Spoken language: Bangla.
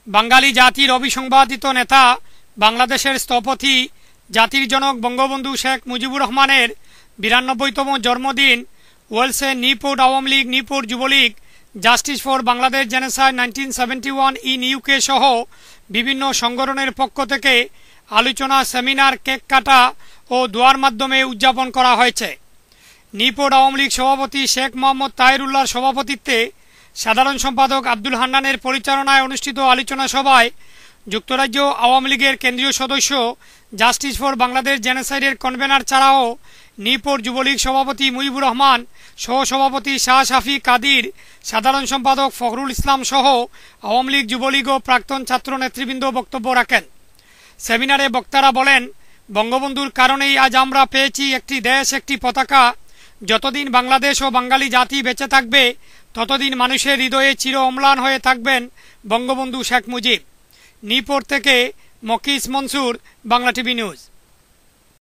বাঙালি জাতির অবিসংবাদিত নেতা বাংলাদেশের স্থপতি জাতির জনক বঙ্গবন্ধু শেখ মুজিবুর রহমানের 92তম জন্মদিন ওয়েলসে Newport Awami League, Newport Jubo League, justice for Bangladesh genocide 1971 in UK সহ বিভিন্ন সংগঠনের পক্ষ থেকে আলোচনা, সেমিনার, কেক কাটা ও দোয়ার মাধ্যমে উদযাপন করা হয়েছে। নিউপোর্ট আওয়ামী লীগ সভাপতি শেখ মোহাম্মদ তাহেরুল্লাহর সভাপতিত্বে সাধারণ সম্পাদক আব্দুল হান্নানের পরিচালনায় অনুষ্ঠিত আলোচনা সভায় যুক্তরাজ্য আওয়ামী লীগের কেন্দ্রীয় সদস্য, জাস্টিস ফর বাংলাদেশ জেনোসাইডের কনভেনার ছাড়াও নিউপোর্ট যুবলীগ সভাপতি মুজিবুর রহমান, সহসভাপতি শাহ শাফি কাদির, সাধারণ সম্পাদক ফখরুল ইসলাম সহ আওয়ামী লীগ, যুবলীগ ও প্রাক্তন ছাত্র নেতৃবৃন্দ বক্তব্য রাখেন। সেমিনারে বক্তারা বলেন, বঙ্গবন্ধুর কারণেই আজ আমরা পেয়েছি একটি দেশ, একটি পতাকা। যতদিন বাংলাদেশ ও বাঙালি জাতি বেঁচে থাকবে ততদিন মানুষের হৃদয়ে চির অম্লান হয়ে থাকবেন বঙ্গবন্ধু শেখ মুজিব। নিউপোর্ট থেকে মকিস মনসুর, বাংলা টিভি নিউজ।